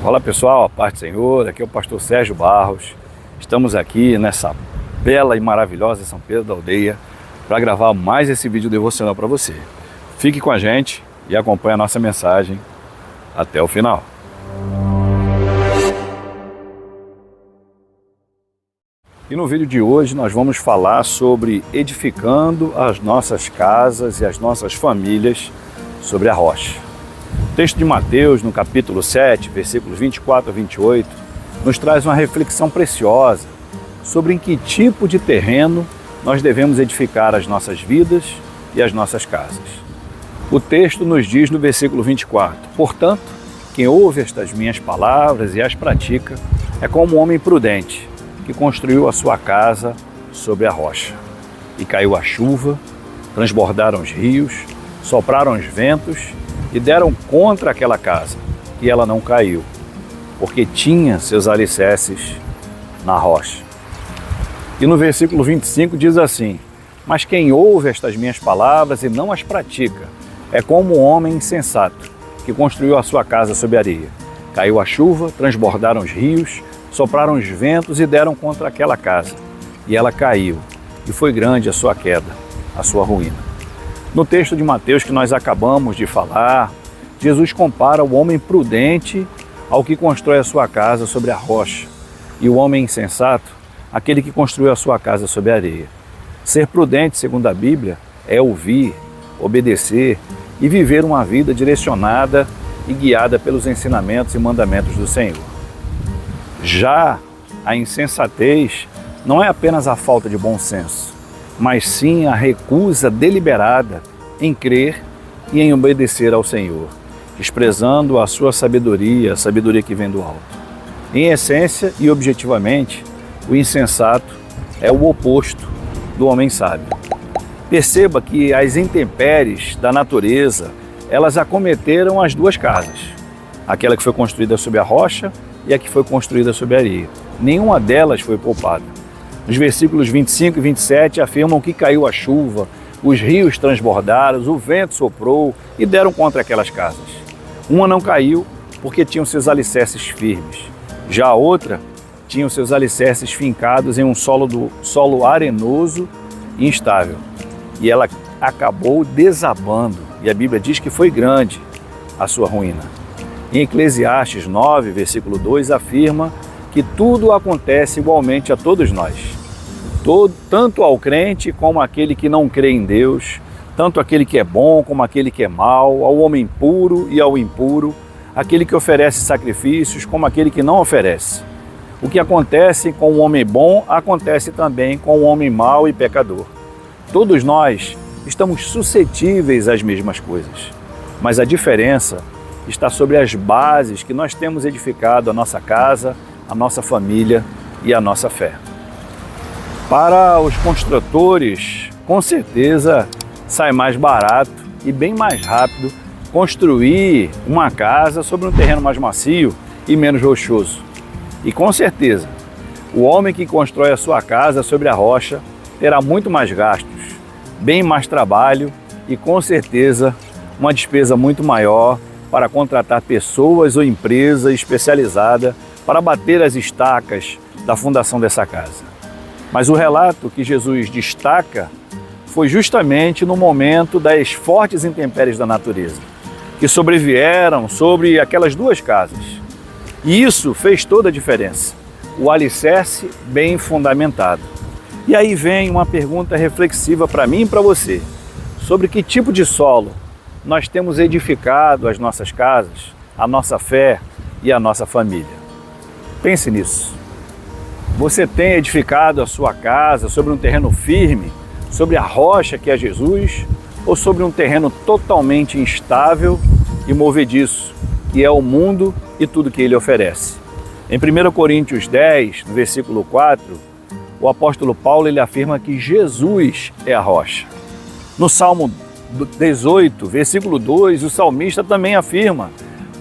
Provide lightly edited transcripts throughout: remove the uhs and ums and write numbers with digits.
Olá pessoal, a paz do Senhor, aqui é o pastor Sérgio Barros. Estamos aqui nessa bela e maravilhosa São Pedro da Aldeia para gravar mais esse vídeo devocional para você. Fique com a gente e acompanhe a nossa mensagem até o final. E no vídeo de hoje nós vamos falar sobre edificando as nossas casas e as nossas famílias sobre a rocha. O texto de Mateus, no capítulo 7, versículos 24 a 28, nos traz uma reflexão preciosa sobre em que tipo de terreno nós devemos edificar as nossas vidas e as nossas casas. O texto nos diz no versículo 24: portanto, quem ouve estas minhas palavras e as pratica é como um homem prudente que construiu a sua casa sobre a rocha. E caiu a chuva, transbordaram os rios, sopraram os ventos e deram contra aquela casa, e ela não caiu, porque tinha seus alicerces na rocha. E no versículo 25 diz assim: mas quem ouve estas minhas palavras e não as pratica, é como um homem insensato, que construiu a sua casa sobre areia. Caiu a chuva, transbordaram os rios, sopraram os ventos e deram contra aquela casa, e ela caiu, e foi grande a sua queda, a sua ruína. No texto de Mateus que nós acabamos de falar, Jesus compara o homem prudente ao que constrói a sua casa sobre a rocha, e o homem insensato, aquele que construiu a sua casa sobre a areia. Ser prudente, segundo a Bíblia, é ouvir, obedecer e viver uma vida direcionada e guiada pelos ensinamentos e mandamentos do Senhor. Já a insensatez não é apenas a falta de bom senso, mas sim a recusa deliberada em crer e em obedecer ao Senhor, desprezando a sua sabedoria, a sabedoria que vem do alto. Em essência e objetivamente, o insensato é o oposto do homem sábio. Perceba que as intempéries da natureza, elas acometeram as duas casas, aquela que foi construída sobre a rocha e a que foi construída sobre a areia. Nenhuma delas foi poupada. Os versículos 25 e 27 afirmam que caiu a chuva, os rios transbordaram, o vento soprou e deram contra aquelas casas. Uma não caiu porque tinham seus alicerces firmes. Já a outra tinha seus alicerces fincados em um solo arenoso e instável. E ela acabou desabando. E a Bíblia diz que foi grande a sua ruína. Em Eclesiastes 9, versículo 2, afirma que tudo acontece igualmente a todos nós. Tanto ao crente como àquele que não crê em Deus, tanto aquele que é bom como aquele que é mau, ao homem puro e ao impuro, aquele que oferece sacrifícios como aquele que não oferece. O que acontece com o homem bom, acontece também com o homem mau e pecador. Todos nós estamos suscetíveis às mesmas coisas, mas a diferença está sobre as bases que nós temos edificado a nossa casa, a nossa família e a nossa fé. Para os construtores, com certeza sai mais barato e bem mais rápido construir uma casa sobre um terreno mais macio e menos rochoso. E com certeza, o homem que constrói a sua casa sobre a rocha terá muito mais gastos, bem mais trabalho e com certeza uma despesa muito maior para contratar pessoas ou empresa especializada para bater as estacas da fundação dessa casa. Mas o relato que Jesus destaca foi justamente no momento das fortes intempéries da natureza, que sobrevieram sobre aquelas duas casas. E isso fez toda a diferença, o alicerce bem fundamentado. E aí vem uma pergunta reflexiva para mim e para você, sobre que tipo de solo nós temos edificado as nossas casas, a nossa fé e a nossa família. Pense nisso. Você tem edificado a sua casa sobre um terreno firme, sobre a rocha que é Jesus, ou sobre um terreno totalmente instável e movediço, que é o mundo e tudo que ele oferece? Em 1 Coríntios 10, no versículo 4, o apóstolo Paulo ele afirma que Jesus é a rocha. No Salmo 18, versículo 2, o salmista também afirma: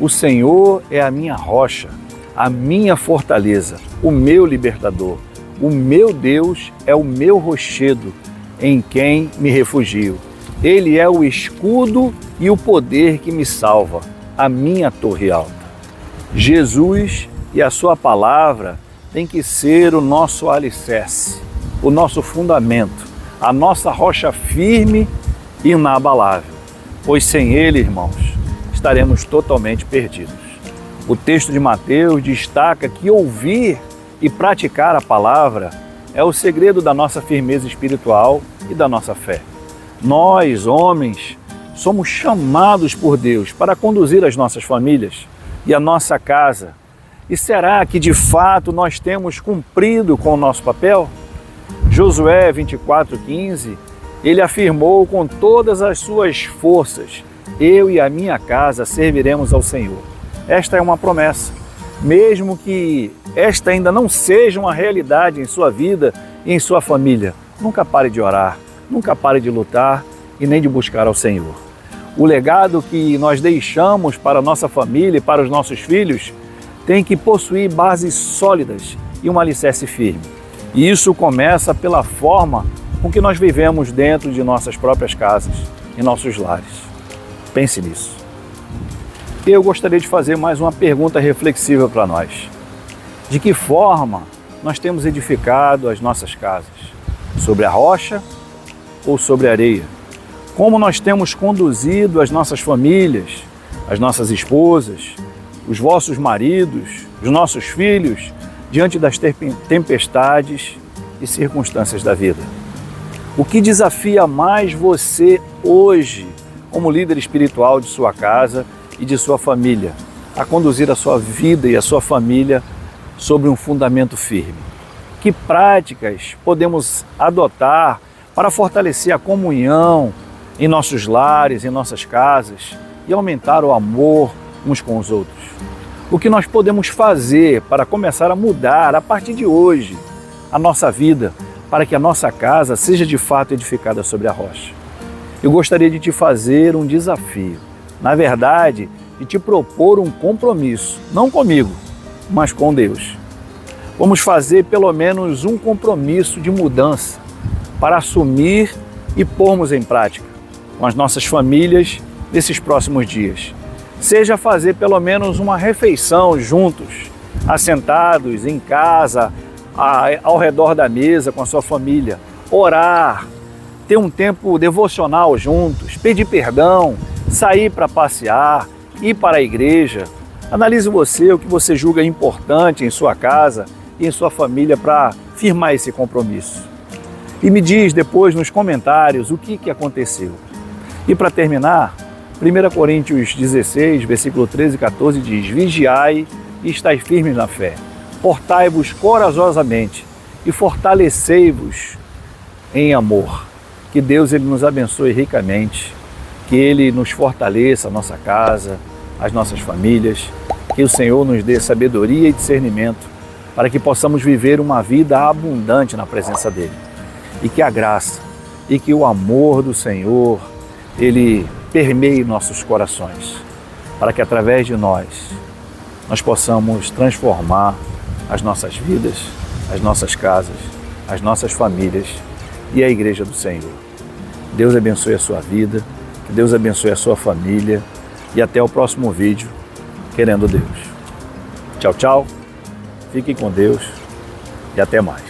o Senhor é a minha rocha, a minha fortaleza, o meu libertador. O meu Deus é o meu rochedo, em quem me refugio. Ele é o escudo e o poder que me salva, a minha torre alta. Jesus e a sua palavra tem que ser o nosso alicerce, o nosso fundamento, a nossa rocha firme e inabalável, pois sem ele, irmãos, estaremos totalmente perdidos. O texto de Mateus destaca que ouvir e praticar a palavra é o segredo da nossa firmeza espiritual e da nossa fé. Nós, homens, somos chamados por Deus para conduzir as nossas famílias e a nossa casa. E será que de fato nós temos cumprido com o nosso papel? Josué 24:15, ele afirmou com todas as suas forças: eu e a minha casa serviremos ao Senhor. Esta é uma promessa. Mesmo que esta ainda não seja uma realidade em sua vida e em sua família, nunca pare de orar, nunca pare de lutar e nem de buscar ao Senhor. O legado que nós deixamos para a nossa família e para os nossos filhos tem que possuir bases sólidas e um alicerce firme. E isso começa pela forma com que nós vivemos dentro de nossas próprias casas, em nossos lares. Pense nisso. Eu gostaria de fazer mais uma pergunta reflexiva para nós. De que forma nós temos edificado as nossas casas? Sobre a rocha ou sobre a areia? Como nós temos conduzido as nossas famílias, as nossas esposas, os vossos maridos, os nossos filhos, diante das tempestades e circunstâncias da vida? O que desafia mais você hoje, como líder espiritual de sua casa e de sua família, a conduzir a sua vida e a sua família sobre um fundamento firme? Que práticas podemos adotar para fortalecer a comunhão em nossos lares, em nossas casas e aumentar o amor uns com os outros? O que nós podemos fazer para começar a mudar a partir de hoje a nossa vida, para que a nossa casa seja de fato edificada sobre a rocha? Eu gostaria de te fazer um desafio, na verdade, de te propor um compromisso, não comigo, mas com Deus. Vamos fazer pelo menos um compromisso de mudança para assumir e pormos em prática com as nossas famílias nesses próximos dias. Seja fazer pelo menos uma refeição juntos, assentados em casa, ao redor da mesa com a sua família, orar, ter um tempo devocional juntos, pedir perdão, sair para passear, ir para a igreja. Analise você o que você julga importante em sua casa e em sua família para firmar esse compromisso. E me diz depois nos comentários o que aconteceu. E para terminar, 1 Coríntios 16, versículo 13 e 14 diz: vigiai e estai firmes na fé, portai-vos corajosamente e fortalecei-vos em amor. Que Deus ele nos abençoe ricamente, que Ele nos fortaleça a nossa casa, as nossas famílias, que o Senhor nos dê sabedoria e discernimento para que possamos viver uma vida abundante na presença dEle. E que a graça e que o amor do Senhor, Ele permeie nossos corações, para que através de nós possamos transformar as nossas vidas, as nossas casas, as nossas famílias e a Igreja do Senhor. Deus abençoe a sua vida, que Deus abençoe a sua família e até o próximo vídeo, querendo Deus. Tchau, tchau, fiquem com Deus e até mais.